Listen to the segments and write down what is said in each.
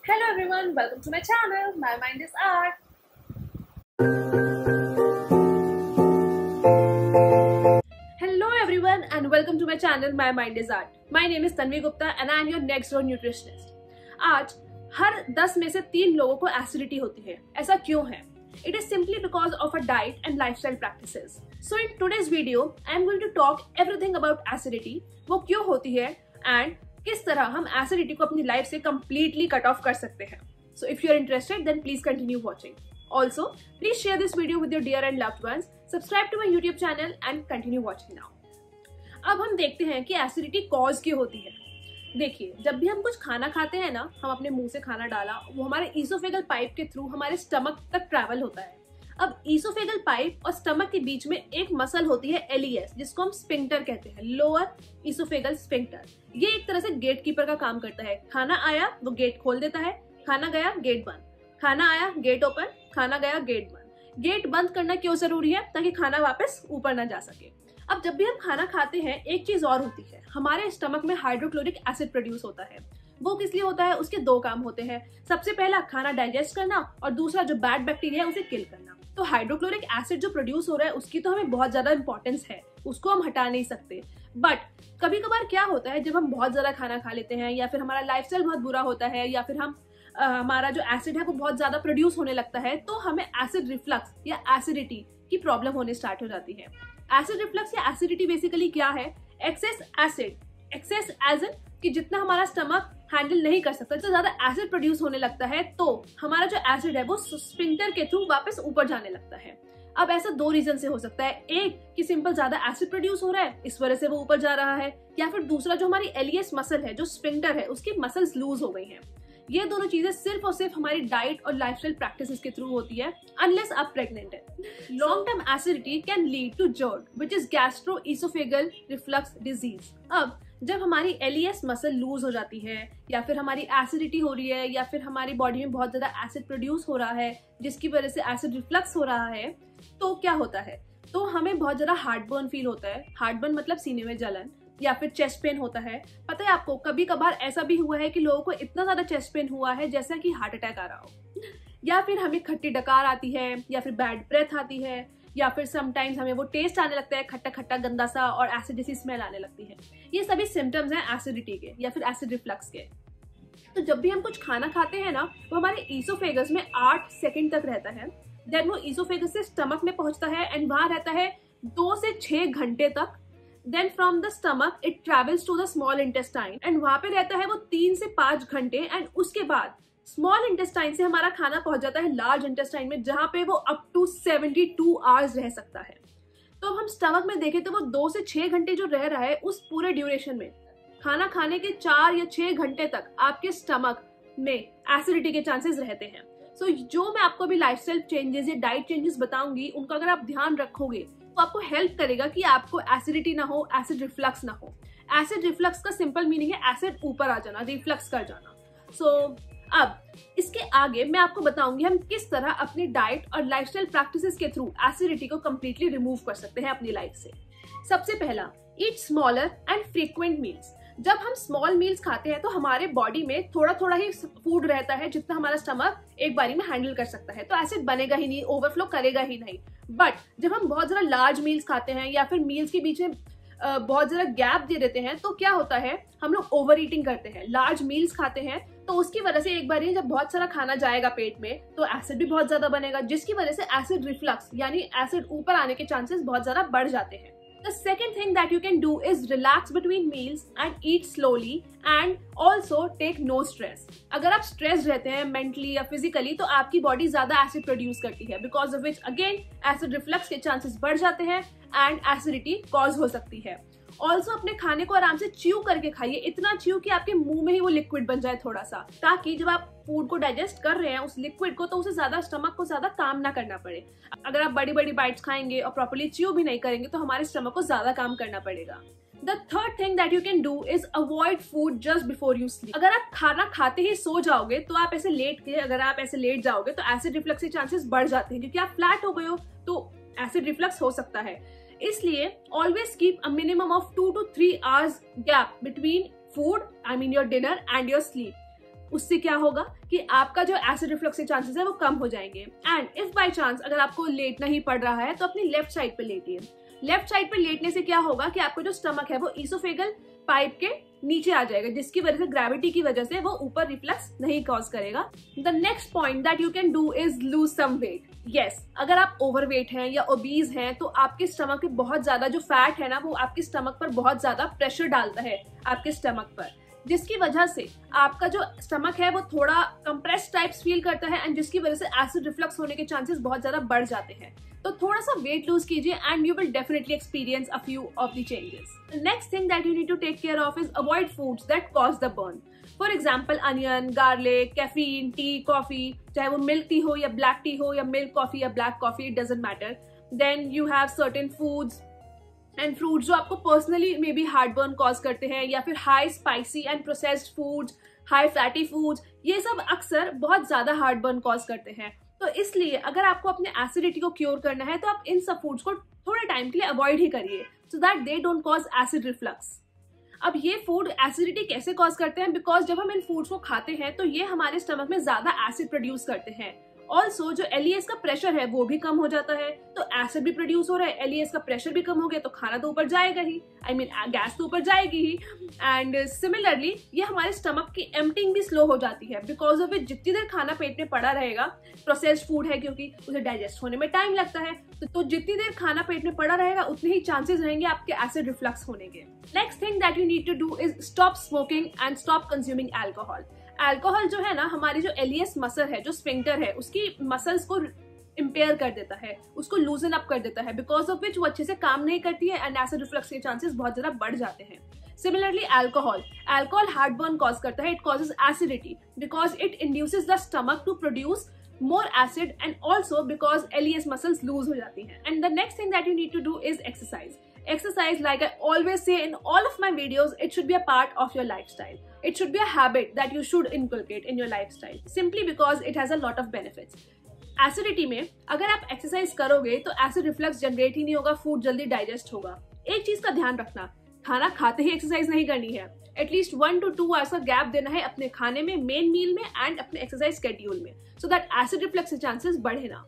Hello everyone, welcome to my channel. My mind is art. Hello everyone and welcome to my channel. My mind is art. My name is Tanvi Gupta and I am your next door nutritionist. आज हर 10 में से 3 लोगों को acidity होती है. ऐसा क्यों है? It is simply because of a diet and lifestyle practices. So in today's video, I am going to talk everything about acidity. वो क्यों होती है and किस तरह हम एसिडिटी को अपनी लाइफ से कंप्लीटली कट ऑफ कर सकते हैं. So if you are interested then please continue watching. Also please share this video with your dear and loved ones. Subscribe to my YouTube channel and continue watching now. अब हम देखते हैं कि acidity cause क्यों होती है. देखिए, जब भी हम कुछ खाना खाते हैं ना, हम अपने मुंह से खाना डाला, वो हमारे ईसोफेगल पाइप के थ्रू हमारे स्टमक तक ट्रैवल होता है. अब ईसोफेगल पाइप और स्टमक के बीच में एक मसल होती है एलियस, जिसको हम स्फिंक्टर कहते हैं, लोअर ईसोफेगल स्फिंक्टर. ये एक तरह से गेट कीपर का काम करता है. खाना आया वो गेट खोल देता है, खाना गया गेट बंद, खाना आया गेट ओपन, खाना गया गेट बंद. गेट बंद करना क्यों जरूरी है? ताकि खाना वापस ऊपर ना जा सके. अब जब भी हम खाना खाते हैं, एक चीज और होती है, हमारे स्टमक में हाइड्रोक्लोरिक एसिड प्रोड्यूस होता है. वो किस लिए होता है? उसके 2 काम होते हैं. सबसे पहला खाना डाइजेस्ट करना और दूसरा जो बैड बैक्टीरिया है उसे किल करना. तो हाइड्रोक्लोरिक एसिड जो प्रोड्यूस हो रहा है उसकी तो हमें बहुत ज्यादा इंपॉर्टेंस है, उसको हम हटा नहीं सकते. बट कभी कभार क्या होता है, जब हम बहुत ज्यादा खाना खा लेते हैं या फिर हमारा लाइफस्टाइल बहुत बुरा होता है या फिर हमारा जो एसिड है वो बहुत ज्यादा प्रोड्यूस होने लगता है, तो हमें एसिड रिफ्लक्स या एसिडिटी की प्रॉब्लम होने स्टार्ट हो जाती है. एसिड रिफ्लक्स या एसिडिटी बेसिकली क्या है? Excess acid, excess as in कि जितना हमारा स्टमक हैंडल नहीं कर सकता, जितना ज्यादा एसिड प्रोड्यूस होने लगता है, तो हमारा जो एसिड है वो स्फिंक्टर के थ्रू वापस ऊपर जाने लगता है. अब ऐसा 2 रीजन से हो सकता है. एक कि सिंपल ज्यादा एसिड प्रोड्यूस हो रहा है, इस वजह से वो ऊपर जा रहा है, या फिर दूसरा जो हमारी एलियस मसल है, जो स्फिंक्टर है, उसकी मसल्स लूज हो गई हैं. ये दोनों चीजें सिर्फ और सिर्फ हमारी डाइट और लाइफस्टाइल प्रैक्टिसेस के थ्रू होती है, अनलेस आप प्रेग्नेंट है. Long term acidity can lead to GERD, which is gastroesophageal reflux disease. अब जब हमारी एलियस मसल लूज हो जाती है या फिर हमारी एसिडिटी हो रही है या फिर हमारी बॉडी में बहुत ज्यादा एसिड प्रोड्यूस हो रहा है जिसकी वजह से एसिड रिफ्लक्स हो रहा है, तो क्या होता है? तो हमें बहुत ज्यादा हार्टबर्न फील होता है. हार्टबर्न मतलब सीने में जलन, या फिर चेस्ट पेन होता है. पता है आपको, कभी कभार ऐसा भी हुआ है कि लोगों को इतना ज्यादा चेस्ट पेन हुआ है जैसा कि हार्ट अटैक आ रहा हो. या फिर हमें खट्टी डकार आती है, या फिर बैड ब्रेथ आती है, या फिर समटाइम्स हमें वो टेस्ट आने लगता है खट्टा खट्टा गंदा सा, और एसिड जैसी स्मेल आने लगती है. ये सभी सिम्टम्स हैं एसिडिटी के या फिर एसिड रिफ्लक्स के. तो जब भी हम कुछ खाना खाते हैं ना, वो हमारे ईसोफेगस में 8 सेकंड तक रहता है. देन वो ईसोफेगस से स्टमक में पहुंचता है एंड वहां रहता है 2 से 6 घंटे तक. Then from the stomach it travels to the small intestine and वहां पे रहता है वो 3 से 5 घंटे. एंड उसके बाद स्मॉल इंटेस्टाइन से हमारा खाना पहुंच जाता है लार्ज इंटेस्टाइन में, जहां पे वो अप टू 72 आवर्स रह सकता है. तो अब हम स्टमक में देखें तो वो 2 से 6 घंटे जो रह रहा है, उस पूरे ड्यूरेशन में खाना खाने के 4 या 6 घंटे तक आपके स्टमक में एसिडिटी के चांसेस रहते हैं. सो जो मैं आपको अभी लाइफस्टाइल चेंजेस या डाइट चेंजेस बताऊंगी, उनका अगर आप ध्यान रखोगे तो आपको हेल्प करेगा कि आपको एसिडिटी ना हो, एसिड रिफ्लक्स ना हो. एसिड रिफ्लक्स का सिंपल मीनिंग है एसिड ऊपर आ जाना, रिफ्लक्स कर जाना. सो अब इसके आगे मैं आपको बताऊंगी हम किस तरह अपनी डाइट और लाइफस्टाइल प्रैक्टिसेस के थ्रू एसिडिटी को कंप्लीटली रिमूव कर सकते हैं अपनी लाइफ से. सबसे पहला, ईट स्मॉलर एंड फ्रीक्वेंट मील्स. जब हम स्मॉल मील्स खाते हैं तो हमारे बॉडी में थोड़ा थोड़ा ही फूड रहता है जितना हमारा स्टमक एक बारी में हैंडल कर सकता है, तो एसिड बनेगा ही नहीं, ओवरफ्लो करेगा ही नहीं. बट जब हम बहुत ज्यादा लार्ज मील्स खाते हैं या फिर मील्स के बीच में बहुत ज्यादा गैप दे देते हैं, तो क्या होता है, हम लोग ओवर ईटिंग करते हैं. लार्ज मील्स खाते हैं तो उसकी वजह से एक बार जब बहुत सारा खाना जाएगा पेट में तो एसिड भी बहुत ज्यादा बनेगा, जिसकी वजह से एसिड रिफ्लक्स यानी एसिड ऊपर आने के चांसेस बहुत ज्यादा बढ़ जाते हैं. The second thing that you can do is relax between meals and eat slowly and also take no stress. अगर आप स्ट्रेस रहते हैं मेंटली या फिजिकली, तो आपकी बॉडी ज्यादा एसिड प्रोड्यूस करती है, because of which again acid reflux के चांसेस बढ़ जाते हैं एंड एसिडिटी कॉज हो सकती है. ऑल्सो अपने खाने को आराम से च्यू करके खाइए, इतना च्यू कि आपके मुंह में ही वो लिक्विड बन जाए थोड़ा सा, ताकि जब आप फूड को डाइजेस्ट कर रहे हैं उस लिक्विड को, तो उसे ज्यादा स्टमक को ज्यादा काम ना करना पड़े. अगर आप बड़ी बड़ी बाइट्स खाएंगे और प्रॉपर्ली च्यू भी नहीं करेंगे तो हमारे स्टमक को ज्यादा काम करना पड़ेगा. The third thing that you can do is avoid food just before you sleep. अगर आप खाना खाते ही सो जाओगे तो आप ऐसे अगर आप ऐसे लेट जाओगे तो एसिड रिफ्लक्स के चांसेस बढ़ जाते हैं, क्योंकि आप फ्लैट हो गए हो तो एसिड रिफ्लक्स हो सकता है. इसलिए always keep a minimum of 2 to 3 hours gap between food, I mean your dinner and your sleep. उससे क्या होगा कि आपका जो एसिड रिफ्लक्स के चांसेस है वो कम हो जाएंगे। एंड इफ बाय चांस अगर आपको लेटना ही पड़ रहा है तो अपनी लेफ्ट साइड पे लेटिए। लेफ्ट साइड पे लेटने से क्या होगा कि आपका जो स्टमक है वो ईसोफेगल पाइप के नीचे आ जाएगा, जिसकी वजह से ग्रेविटी की वजह से वो ऊपर रिफ्लक्स नहीं कॉज करेगा। The next point that you can do is lose some weight. Yes, अगर आप ओवरवेट हैं या ओबीज हैं तो आपके स्टमक पे बहुत ज्यादा जो फैट है ना वो आपके स्टमक पर बहुत ज्यादा प्रेशर डालता है आपके स्टमक पर, जिसकी वजह से आपका जो स्टमक है वो थोड़ा कंप्रेस टाइप्स फील करता है एंड जिसकी वजह से एसिड रिफ्लक्स होने के चांसेस बहुत ज्यादा बढ़ जाते हैं। तो थोड़ा सा वेट लूज कीजिए and you will definitely experience a few of the changes. Next thing that you need to take care of is avoid foods that cause the burn. For example onion, garlic, caffeine, tea, coffee, चाहे वो milk tea हो या black tea हो या milk coffee या black coffee, it doesn't matter. Then you have certain foods and fruits जो आपको personally may be heartburn cause करते हैं, या फिर high spicy and processed foods, high fatty foods, ये सब अक्सर बहुत ज्यादा हार्टबर्न कॉज करते हैं। तो इसलिए अगर आपको अपने एसिडिटी को क्योर करना है तो आप इन सब फूड्स को थोड़े टाइम के लिए अवॉइड ही करिए so that they don't cause acid reflux. अब ये फूड एसिडिटी कैसे कॉज करते हैं? बिकॉज जब हम इन फूड्स को खाते हैं तो ये हमारे स्टमक में ज्यादा एसिड प्रोड्यूस करते हैं। ऑल्सो जो एलईएस का प्रेशर है वो भी कम हो जाता है, तो एसिड भी प्रोड्यूस हो रहा है, एलईएस का प्रेशर भी कम हो गया तो खाना तो ऊपर जाएगा ही, गैस तो ऊपर जाएगी ही। एंड सिमिलरली ये हमारे स्टमक की एम्प्टिंग भी स्लो हो जाती है, बिकॉज ऑफ इट जितनी देर खाना पेट में पड़ा रहेगा, प्रोसेस्ड फूड है क्योंकि उसे डाइजेस्ट होने में टाइम लगता है, तो जितनी देर खाना पेट में पड़ा रहेगा उतने ही चांसेस रहेंगे आपके एसिड रिफ्लक्स होने के। Next thing that you need to do is stop smoking and stop consuming alcohol. Alcohol जो है ना हमारी जो एलियस मसल है, जो स्फिंक्टर है, उसकी मसल्स को इम्पेयर कर देता है, उसको लूजन अप कर देता है, बिकॉज ऑफ विच वो अच्छे से काम नहीं करती है एंड एसिड रिफ्लक्स के चांसेस बहुत ज्यादा बढ़ जाते हैं। सिमिलरली अल्कोहल हार्टबर्न कॉज करता है, it causes acidity because it induces the stomach to produce more acid and also because LES muscles lose हो जाती हैं। And the next thing that you need to do is exercise. Exercise, like I always say in all of my videos, it should be a part of your lifestyle. It should be a habit that you should inculcate in your lifestyle simply because it has a lot of benefits. Acidity में अगर आप exercise करोगे तो acid reflux generate ही नहीं होगा, food जल्दी digest होगा। एक चीज का ध्यान रखना, खाना खाते ही एक्सरसाइज नहीं करनी है, एटलीस्ट 1 to 2 आवर्स का गैप देना है अपने खाने में, मेन मील में एंड अपने एक्सरसाइज स्केड्यूल में, सो दैट एसिड रिफ्लक्स के चांसेस बढ़े ना।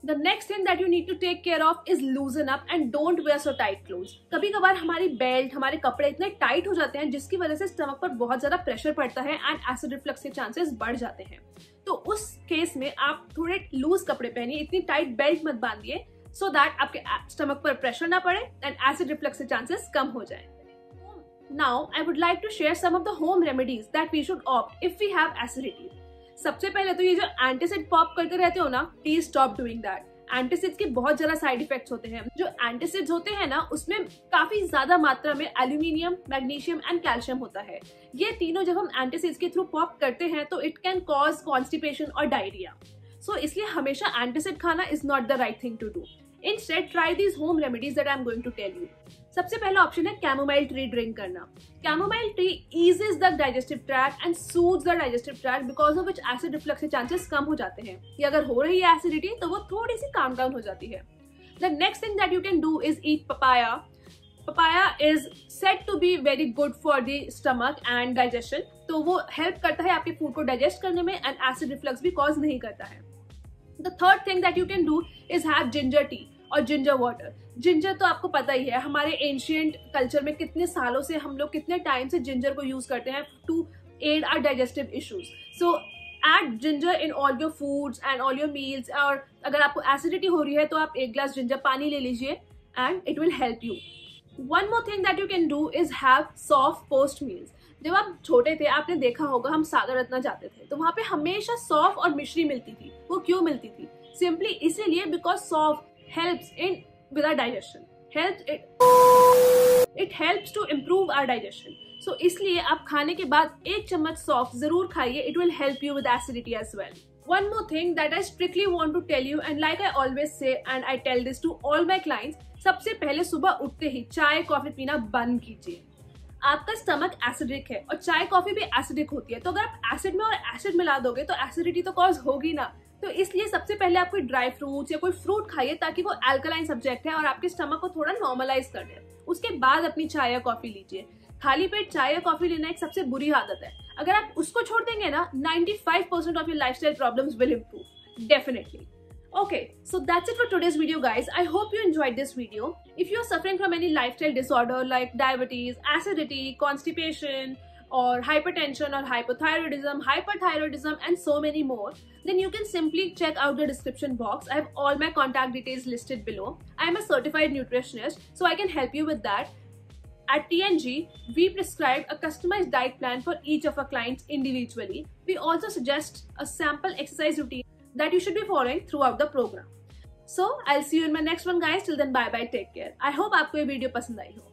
The next thing that you need to take care of is loosen up and don't wear so tight clothes. कभी कभार हमारी बेल्ट, हमारे कपड़े इतने टाइट हो जाते हैं जिसकी वजह से स्टमक पर बहुत ज्यादा प्रेशर पड़ता है एंड एसिड रिफ्लक्स के चांसेस बढ़ जाते हैं। तो उस केस में आप थोड़े लूज कपड़े पहनिए, इतनी टाइट बेल्ट मत बांधिए, सो दैट आपके स्टमक पर प्रेशर ना पड़े एंड एसिड रिफ्लक्स के चांसेस कम हो जाए। Now, I would like to share some of the home remedies that we should opt if we have acidity. सबसे पहले तो ये जो एंटासिड पॉप करते रहते हो ना, please stop doing that. Antacids के बहुत ज्यादा साइड इफेक्ट्स होते हैं। जो एंटासिड्स होते हैं ना उसमें काफी ज्यादा मात्रा में एल्यूमिनियम, मैग्नीशियम एंड कैल्शियम होता है। ये तीनों जब हम एंटासिड्स के थ्रू पॉप करते हैं तो इट कैन कॉज कॉन्स्टिपेशन और डायरिया। सो इसलिए हमेशा एंटासिड खाना is not the right thing to do. Instead, try these home remedies that I am going to tell you. सबसे पहला ऑप्शन है कैमोमाइल ट्री ड्रिंक करना। Chamomile tree eases the digestive tract and soothes the digestive tract because of which acid reflux के chances कम हो जाते हैं, या अगर हो रही है एसिडिटी तो वो थोड़ी सी काम डाउन हो जाती है। The next thing that you can do is eat papaya. Papaya is said to be very good for the stomach and digestion. तो वो हेल्प करता है आपके फूड को डाइजेस्ट करने में एंड एसिड रिफ्लक्स भी कॉज नहीं करता है। The third thing that you can do is have ginger tea और जिंजर वाटर। जिंजर तो आपको पता ही है, हमारे एंशियंट कल्चर में कितने सालों से हम लोग कितने टाइम से जिंजर को यूज करते हैं to aid our digestive issues. So add ginger in all your foods and all your meals. और अगर आपको एसिडिटी हो रही है तो आप 1 ग्लास जिंजर पानी ले लीजिए and it will help you. One more thing that you can do is have soft post meals. जब आप छोटे थे आपने देखा होगा हम सागर रत्ना जाते थे तो वहां पे हमेशा सौंफ और मिश्री मिलती थी। वो क्यों मिलती थी? सिंपली इसीलिए बिकॉज सौंफ helps in with our digestion, it helps to improve our digestion. So इसलिए आप खाने के बाद 1 चम्मच सौंफ जरूर खाइए, it will help you with acidity as well. One more thing that I strictly want to tell you and like I always say and I tell this to all my clients, सबसे पहले सुबह उठते ही चाय coffee पीना बंद कीजिए। आपका stomach acidic है और चाय कॉफी भी एसिडिक होती है, तो अगर आप एसिड में और एसिड मिला दोगे तो एसिडिटी तो कॉज होगी ना। तो इसलिए सबसे पहले आप कोई ड्राई फ्रूट्स या कोई फ्रूट खाइए ताकि वो अल्कलाइन सब्जेक्ट है और आपके स्टमक को थोड़ा नॉर्मलाइज कर दे। उसके बाद अपनी चाय या कॉफी लीजिए। खाली पेट चाय या कॉफी लेना एक सबसे बुरी आदत है। अगर आप उसको छोड़ देंगे ना, 95% of your lifestyle problems will improve. Definitely. Okay, so that's it for today's video, guys. I hope you enjoyed this video. If you are suffering from any lifestyle disorder like diabetes, acidity, constipation, or hypertension or hyperthyroidism, and so many more, then you can simply check out the description box. I have all my contact details listed below. I am a certified nutritionist, so I can help you with that. At TNG, we prescribe a customized diet plan for each of our clients individually. We also suggest a sample exercise routine that you should be following throughout the program. So, I'll see you in my next one, guys. Till then, bye bye, take care. I hope आपको ये video पसंद आई हो.